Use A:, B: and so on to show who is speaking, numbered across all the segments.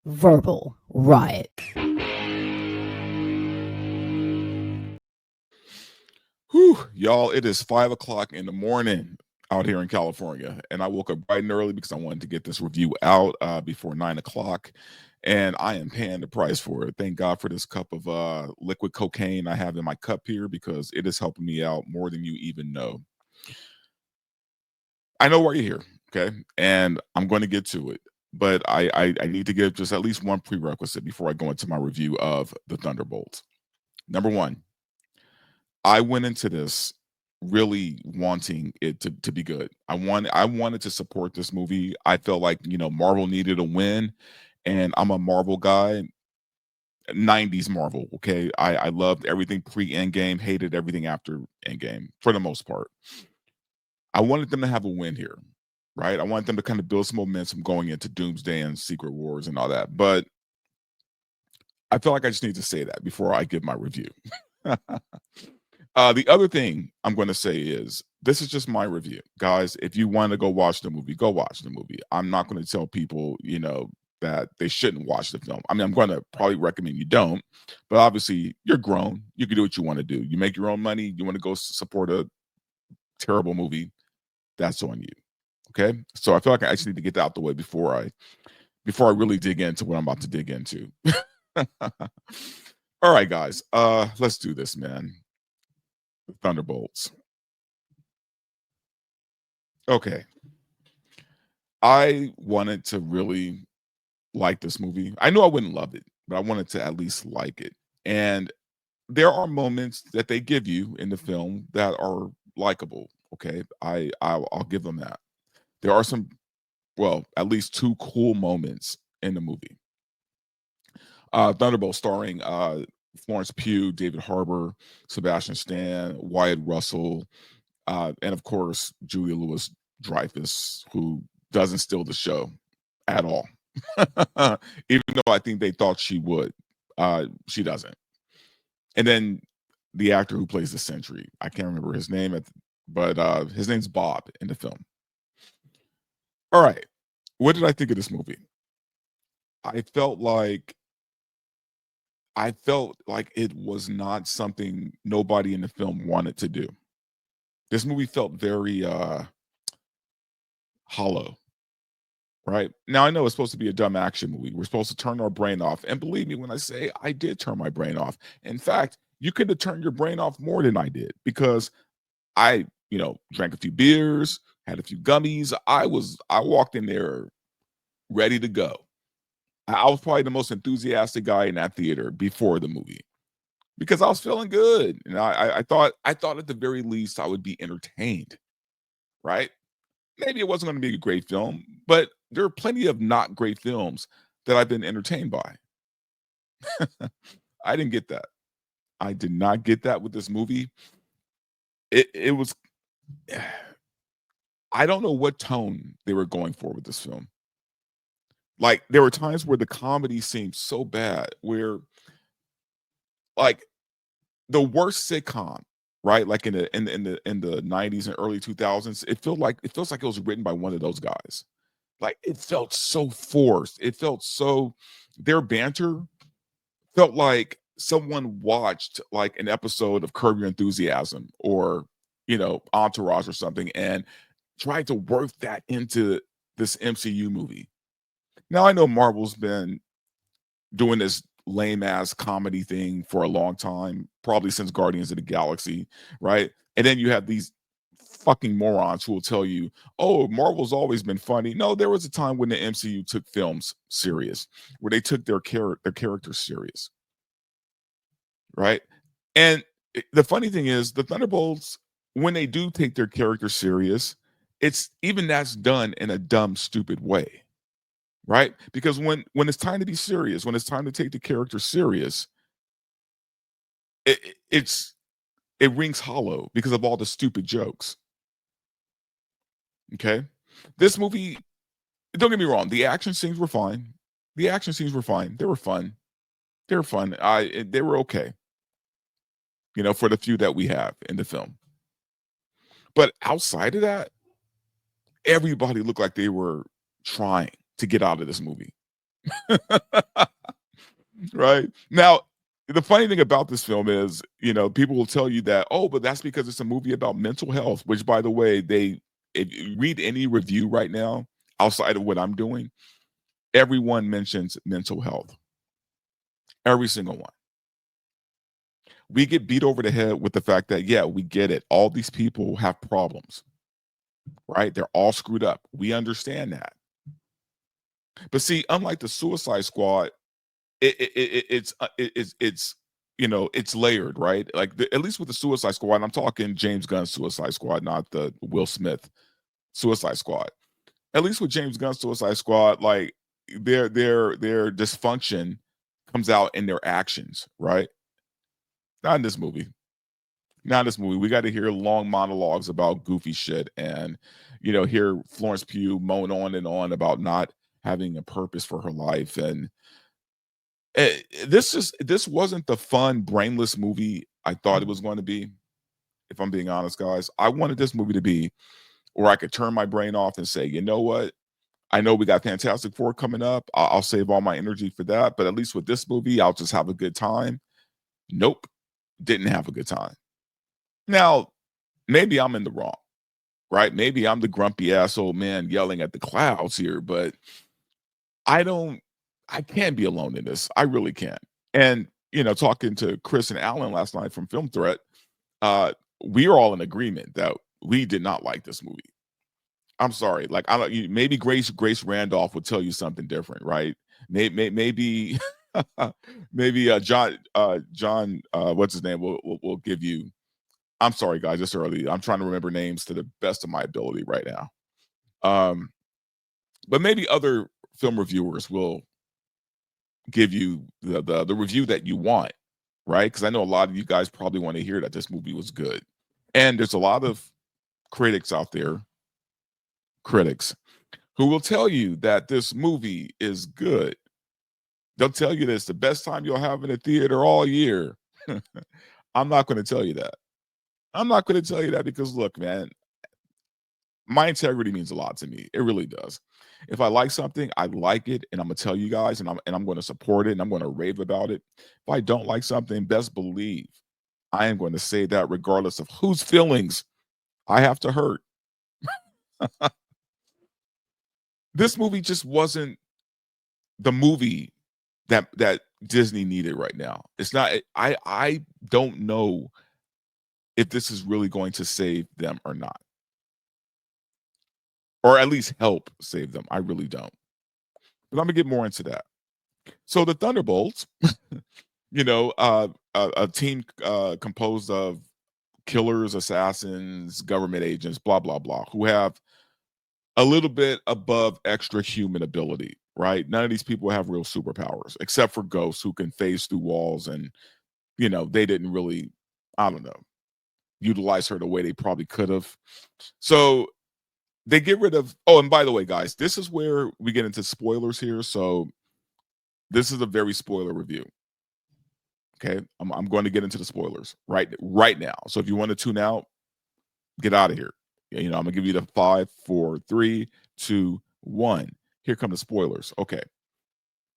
A: Verbal Riot.
B: Whew, y'all, it is 5 o'clock in the morning out here in California, and I woke up bright and early because I wanted to get this review out before 9 o'clock, and I am paying the price for it. Thank God for this cup of liquid cocaine I have in my cup here because it is helping me out more than you even know. I know why you're here, okay? And I'm going to get to it, but I need to give just at least one prerequisite before I go into my review of the Thunderbolts. Number one, I went into this really wanting it to be good. I wanted to support this movie. I felt like, Marvel needed a win, and I'm a Marvel guy. 90s Marvel, okay? I loved everything pre-Endgame, hated everything after Endgame for the most part. I wanted them to have a win here, right? I wanted them to kind of build some momentum going into Doomsday and Secret Wars and all that. But I feel like I just need to say that before I give my review. The other thing I'm going to say is this is just my review. Guys, if you want to go watch the movie, go watch the movie. I'm not going to tell people, that they shouldn't watch the film. I mean, I'm going to probably recommend you don't, but obviously you're grown. You can do what you want to do. You make your own money. You want to go support a terrible movie. That's on you. Okay. So I feel like I actually need to get that out the way before I really dig into what I'm about to dig into. All right, guys. Let's do this, man. Thunderbolts. Okay. I wanted to really like this movie. I knew I wouldn't love it, but I wanted to at least like it. And there are moments that they give you in the film that are likable. Okay. I'll give them that. There are some, well, at least two cool moments in the movie. Thunderbolt starring Florence Pugh, David Harbour, Sebastian Stan, Wyatt Russell, and of course Julia Louis-Dreyfus, who doesn't steal the show at all. Even though I think they thought she would, she doesn't. And then the actor who plays the Sentry, I can't remember his name, but his name's Bob in the film. All right, what did I think of this movie? I felt like it was not something nobody in the film wanted to do. This movie felt very hollow, right? Now I know it's supposed to be a dumb action movie. We're supposed to turn our brain off. And believe me when I say I did turn my brain off. In fact, you could have turned your brain off more than I did because I, drank a few beers, had a few gummies. I walked in there ready to go. I was probably the most enthusiastic guy in that theater before the movie because I was feeling good. And I thought at the very least I would be entertained, right? Maybe it wasn't going to be a great film, but there are plenty of not great films that I've been entertained by. I didn't get that. I did not get that with this movie. It was I don't know what tone they were going for with this film. Like there were times where the comedy seemed so bad, where like the worst sitcom, right? Like in the 90s and early 2000s, it feels like it was written by one of those guys. Like it felt so forced. It felt so their banter felt like someone watched like an episode of Curb Your Enthusiasm or Entourage or something and tried to work that into this MCU movie. Now I know Marvel's been doing this lame ass comedy thing for a long time, probably since Guardians of the Galaxy, right? And then you have these fucking morons who will tell you, "Oh, Marvel's always been funny." No, there was a time when the MCU took films serious, where they took their characters serious, right? And the funny thing is, the Thunderbolts, when they do take their characters serious, it's even that's done in a dumb, stupid way, right? Because when it's time to be serious, when it's time to take the character serious, it's it rings hollow because of all the stupid jokes. Okay, this movie. Don't get me wrong. The action scenes were fine. The action scenes were fine. They were fun. They were fun. They were okay. For the few that we have in the film. But outside of that, everybody looked like they were trying to get out of this movie. Right? Now, the funny thing about this film is, people will tell you that, "Oh, but that's because it's a movie about mental health," which, by the way, if you read any review right now, outside of what I'm doing, everyone mentions mental health. Every single one. We get beat over the head with the fact that, yeah, we get it. All these people have problems, right? They're all screwed up. We understand that. But see, unlike the Suicide Squad, it's layered, right? Like at least with the Suicide Squad, I'm talking James Gunn's Suicide Squad, not the Will Smith Suicide Squad. At least with James Gunn's Suicide Squad, like their dysfunction comes out in their actions, right? Not in this movie. Not in this movie. We got to hear long monologues about goofy shit, and hear Florence Pugh moan on and on about not having a purpose for her life. And this wasn't the fun, brainless movie I thought it was going to be. If I'm being honest, guys, I wanted this movie to be where I could turn my brain off and say, you know what? I know we got Fantastic Four coming up. I'll save all my energy for that. But at least with this movie, I'll just have a good time. Nope, didn't have a good time. Now, maybe I'm in the wrong, right? Maybe I'm the grumpy ass old man yelling at the clouds here, but I don't I can't be alone in this. I really can't. And, talking to Chris and Alan last night from Film Threat, we are all in agreement that we did not like this movie. I'm sorry. Like, I don't maybe Grace Randolph would tell you something different, right? Maybe maybe John what's his name will give you. I'm sorry, guys, it's early. I'm trying to remember names to the best of my ability right now. Um, but maybe other film reviewers will give you the review that you want, right? Because I know a lot of you guys probably want to hear that this movie was good. And there's a lot of critics out there, critics, who will tell you that this movie is good. They'll tell you that it's the best time you'll have in a theater all year. I'm not going to tell you that. I'm not going to tell you that because look, man, my integrity means a lot to me. It really does. If I like something, I like it, and I'm gonna tell you guys, and I'm going to support it, and I'm going to rave about it. If I don't like something, best believe I am going to say that regardless of whose feelings I have to hurt. This movie just wasn't the movie that Disney needed right now. It's not. I don't know if this is really going to save them or not, or at least help save them. I really don't. But I'm gonna get more into that. So the Thunderbolts, a team composed of killers, assassins, government agents, blah blah blah, who have a little bit above extra human ability, right? None of these people have real superpowers, except for Ghost, who can phase through walls, and they didn't really, I don't know, utilize her the way they probably could have. So they get rid of. Oh, and by the way, guys, this is where we get into spoilers here. So this is a very spoiler review. Okay, I'm going to get into the spoilers right now. So if you want to tune out, get out of here. I'm gonna give you the 5, 4, 3, 2, 1. Here come the spoilers. Okay,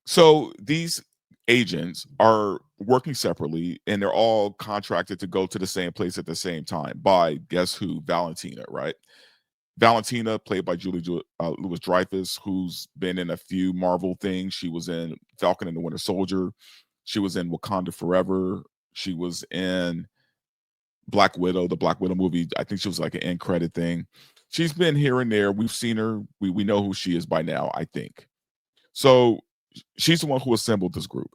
B: so these agents are working separately, and they're all contracted to go to the same place at the same time by guess who? Valentina, right? Valentina, played by Louis Dreyfus, who's been in a few Marvel things. She was in Falcon and the Winter Soldier. She was in Wakanda Forever. She was in Black Widow, the Black Widow movie. I think she was like an end credit thing. She's been here and there. We've seen her. We know who she is by now, I think. So she's the one who assembled this group.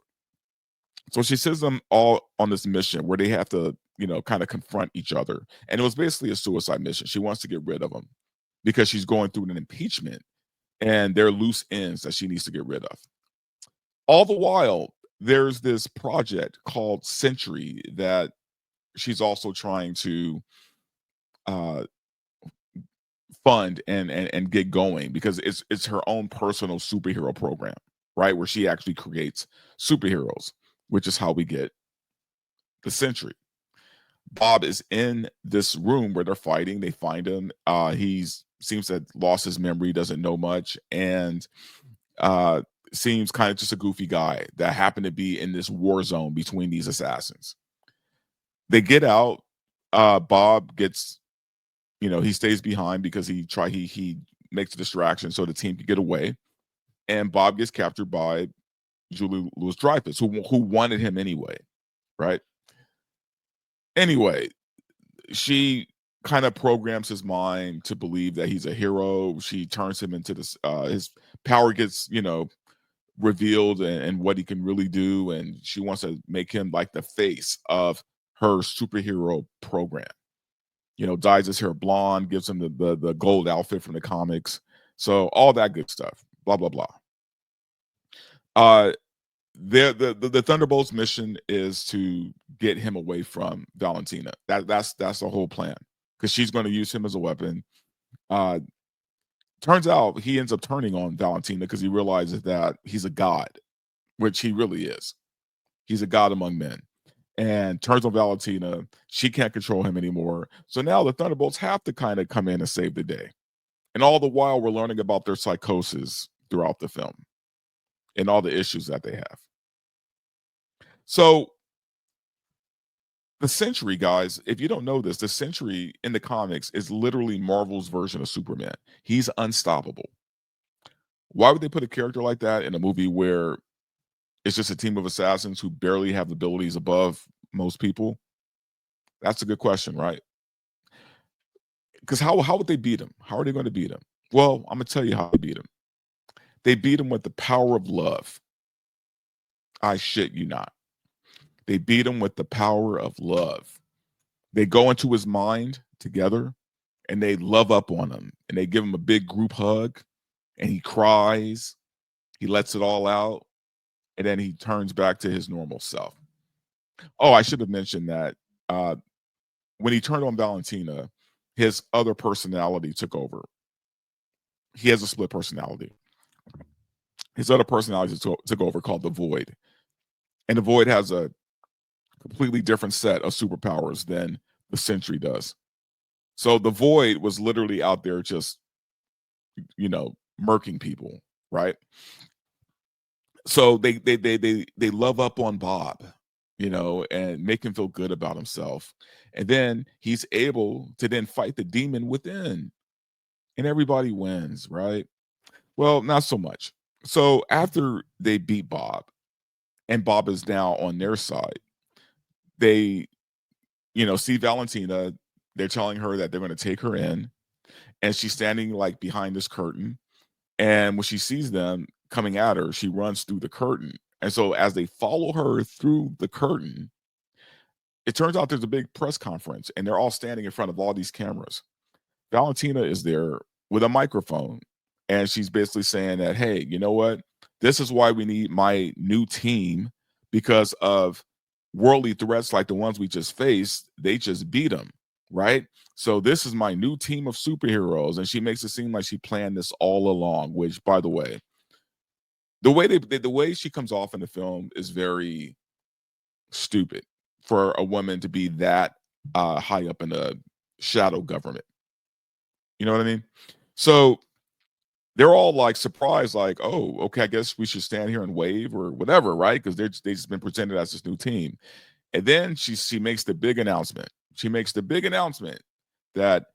B: So she sends them all on this mission where they have to, kind of confront each other. And it was basically a suicide mission. She wants to get rid of them because she's going through an impeachment, and they're loose ends that she needs to get rid of. All the while, there's this project called Century that she's also trying to uh, fund and get going because it's her own personal superhero program, right? Where she actually creates superheroes, which is how we get the Century. Bob is in this room where they're fighting. They find him. He's seems to have lost his memory, doesn't know much, and seems kind of just a goofy guy that happened to be in this war zone between these assassins. They get out. Bob gets, he stays behind because he makes a distraction so the team can get away. And Bob gets captured by Julie Louis-Dreyfus, who wanted him anyway, right? Anyway, she kind of programs his mind to believe that he's a hero. She turns him into this. His power gets, revealed and what he can really do, and she wants to make him like the face of her superhero program. Dyes his hair blonde, gives him the gold outfit from the comics. So all that good stuff. Blah blah blah. The Thunderbolts mission is to get him away from Valentina. That's the whole plan, because she's going to use him as a weapon. Turns out he ends up turning on Valentina because he realizes that he's a god, which he really is. He's a god among men, and turns on Valentina. She can't control him anymore. So now the Thunderbolts have to kind of come in and save the day. And all the while, we're learning about their psychosis throughout the film and all the issues that they have. So the Sentry, guys, if you don't know this, the Sentry in the comics is literally Marvel's version of Superman. He's unstoppable. Why would they put a character like that in a movie where it's just a team of assassins who barely have abilities above most people? That's a good question, right? Because how would they beat him? How are they going to beat him? Well, I'm going to tell you how they beat him. They beat him with the power of love. I shit you not. They beat him with the power of love. They go into his mind together and they love up on him, and they give him a big group hug, and he cries. He lets it all out, and then he turns back to his normal self. Oh, I should have mentioned that when he turned on Valentina, his other personality took over. He has a split personality. His other personality took over, called the Void. And the Void has a completely different set of superpowers than the Sentry does. So the Void was literally out there just, murking people, right? So they love up on Bob, and make him feel good about himself. And then he's able to then fight the demon within, and everybody wins, right? Well, not so much. So after they beat Bob, and Bob is now on their side, they, see Valentina. They're telling her that they're going to take her in, and she's standing like behind this curtain. And when she sees them coming at her, she runs through the curtain. And so as they follow her through the curtain, it turns out there's a big press conference, and they're all standing in front of all these cameras. Valentina is there with a microphone, and she's basically saying that, hey, you know what? This is why we need my new team, because of worldly threats like the ones we just faced. They just beat them, right? So this is my new team of superheroes. And she makes it seem like she planned this all along, which, by the way, the way she comes off in the film is very stupid for a woman to be that high up in the shadow government. You know what I mean? So they're all like surprised, like, oh, okay, I guess we should stand here and wave or whatever, right? Because they just been presented as this new team. And then she makes the big announcement. She makes the big announcement that,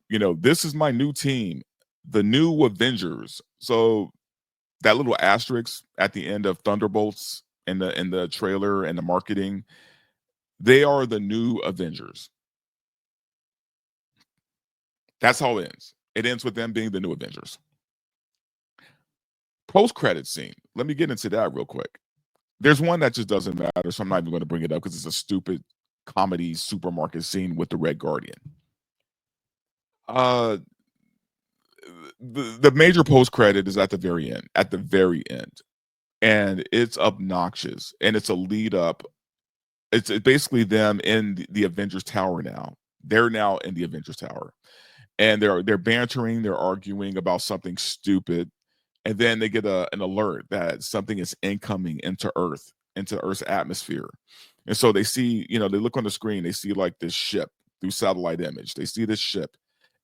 B: this is my new team, the new Avengers. So that little asterisk at the end of Thunderbolts in the trailer and the marketing, they are the new Avengers. That's how it ends. It ends with them being the new Avengers. Post-credit scene. Let me get into that real quick. There's one that just doesn't matter, so I'm not even going to bring it up because it's a stupid comedy supermarket scene with the Red Guardian. The major post-credit is at the very end. At the very end. And it's obnoxious, and it's a lead up. It's basically them in the Avengers Tower now. They're now in the Avengers Tower, and they're bantering, they're arguing about something stupid, and then they get an alert that something is incoming into Earth's atmosphere. And so they see, they look on the screen, they see like this ship through satellite image. They see this ship,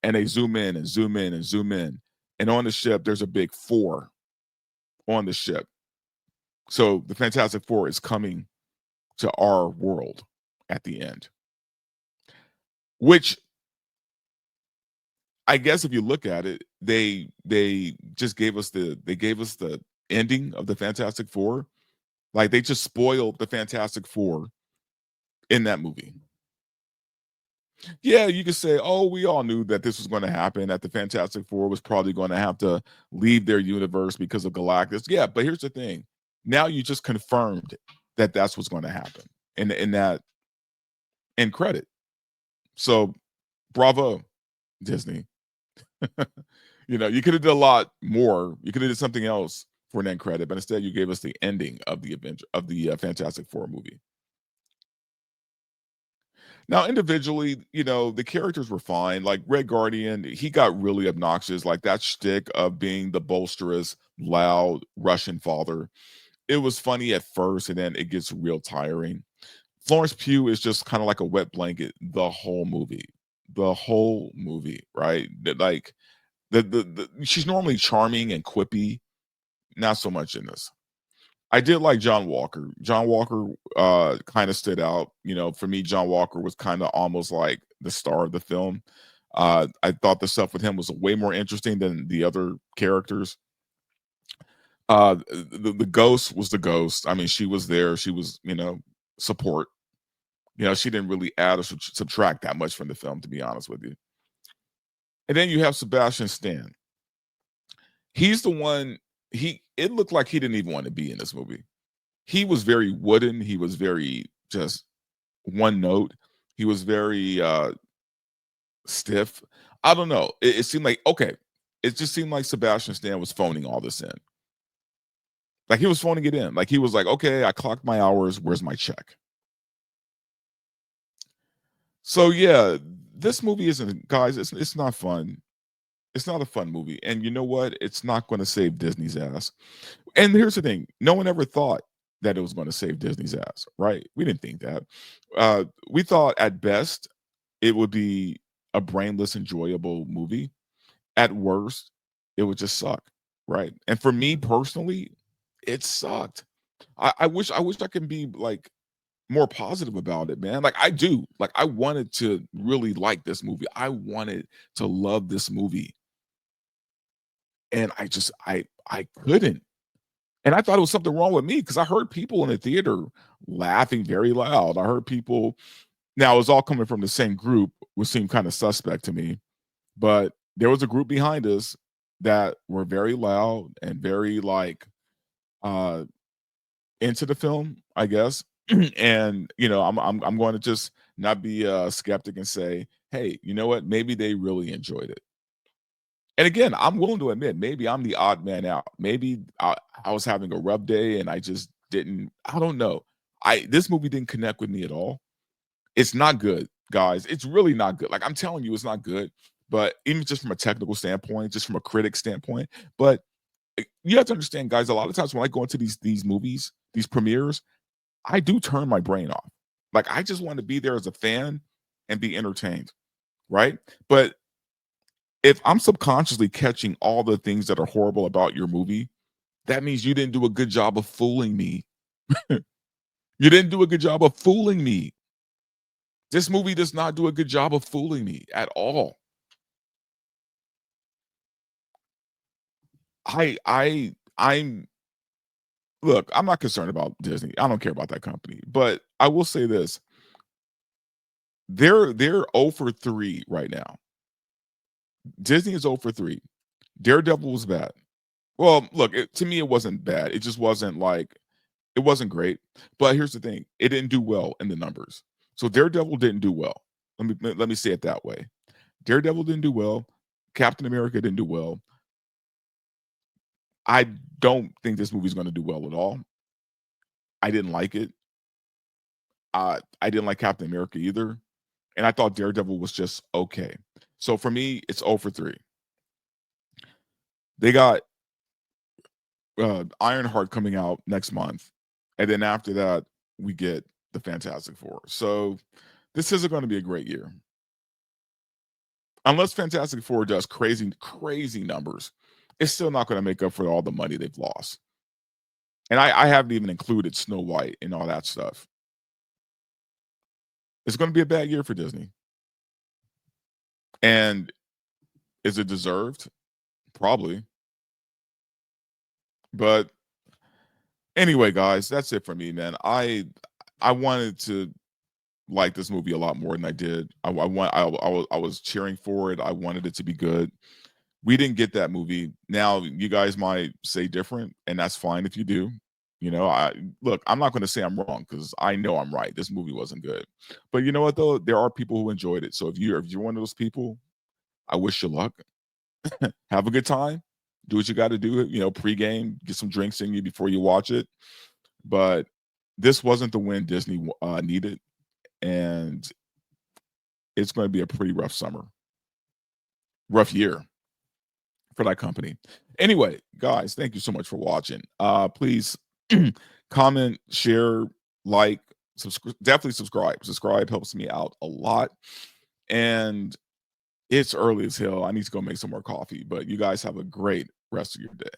B: and they zoom in and zoom in and zoom in, and on the ship there's a big 4. on the ship. So the Fantastic Four is coming to our world at the end, which I guess if you look at it, they just gave us the ending of the Fantastic Four. Like they just spoiled the Fantastic Four in that movie. Yeah, you could say, oh, we all knew that this was going to happen, that the Fantastic Four was probably going to have to leave their universe because of Galactus. Yeah, but here's the thing. Now you just confirmed that that's what's going to happen in that end credit. So bravo, Disney. You could have did a lot more. You could have did something else for an end credit, but instead you gave us the ending of the Fantastic Four movie. Now, individually, the characters were fine. Like Red Guardian, he got really obnoxious. Like that shtick of being the bolsterous, loud Russian father. It was funny at first, and then it gets real tiring. Florence Pugh is just kind of like a wet blanket the whole movie. The whole movie, right? Like she's normally charming and quippy, not so much in this. I did like John Walker. John Walker kind of stood out. For me, John Walker was kind of almost like the star of the film. I thought the stuff with him was way more interesting than the other characters. The ghost was the ghost. I mean, she was there. She was, support. She didn't really add or subtract that much from the film, to be honest with you. And then you have Sebastian Stan. He's the one. It looked like he didn't even want to be in this movie. He was very wooden. He was very just one note. He was very stiff. I don't know. It seemed like okay. It just seemed like Sebastian Stan was phoning all this in. Like he was phoning it in. Like he was like, okay, I clocked my hours. Where's my check? So yeah, this movie isn't, guys. It's not fun. It's not a fun movie. And you know what? It's not going to save Disney's ass. And here's the thing: no one ever thought that it was going to save Disney's ass, right? We didn't think that. We thought at best it would be a brainless, enjoyable movie. At worst, it would just suck, right? And for me personally, it sucked. I wish I could be like more positive about it, man. Like I do. Like I wanted to really like this movie. I wanted to love this movie. And I couldn't. And I thought it was something wrong with me because I heard people in the theater laughing very loud. I heard people. Now it was all coming from the same group, which seemed kind of suspect to me. But there was a group behind us that were very loud and very like uh into the film, I guess. And I'm going to just not be a skeptic and say, hey, you know what? Maybe they really enjoyed it. And again, I'm willing to admit maybe I'm the odd man out. Maybe I was having a rough day and I just didn't. I don't know. This movie didn't connect with me at all. It's not good, guys. It's really not good. Like I'm telling you, it's not good. But even just from a technical standpoint, just from a critic standpoint, but you have to understand, guys. A lot of times when I go into these movies, these premieres, I do turn my brain off. Like I just want to be there as a fan and be entertained, right? But if I'm subconsciously catching all the things that are horrible about your movie, that means you didn't do a good job of fooling me. You didn't do a good job of fooling me. This movie does not do a good job of fooling me at all. I'm look, I'm not concerned about Disney. I don't care about that company. But I will say this. They're 0 for 3 right now. Disney is 0 for 3. Daredevil was bad. Well, look, to me, it wasn't bad. It just wasn't like it wasn't great. But here's the thing: it didn't do well in the numbers. So Daredevil didn't do well. Let me say it that way. Daredevil didn't do well. Captain America didn't do well. I don't think this movie's going to do well at all. I didn't like it. I didn't like Captain America either, and I thought Daredevil was just okay. So for me, it's 0 for 3. They got Ironheart coming out next month, and then after that, we get the Fantastic Four. So this isn't going to be a great year unless Fantastic Four does crazy, crazy numbers. It's still not going to make up for all the money they've lost. And I haven't even included Snow White and all that stuff. It's going to be a bad year for Disney. And is it deserved? Probably. But anyway, guys, that's it for me, man. I wanted to like this movie a lot more than I did. I was cheering for it. I wanted it to be good. We didn't get that movie. Now you guys might say different, and that's fine if you do. You know, I'm not going to say I'm wrong because I know I'm right. This movie wasn't good, but you know what though? There are people who enjoyed it. So if you're one of those people, I wish you luck. Have a good time. Do what you got to do. You know, pregame, get some drinks in you before you watch it. But this wasn't the win Disney needed, and it's going to be a pretty rough summer, rough year for that company. Anyway, guys, thank you so much for watching. Please comment, share, like, definitely subscribe. Subscribe helps me out a lot. And it's early as hell. I need to go make some more coffee, but you guys have a great rest of your day.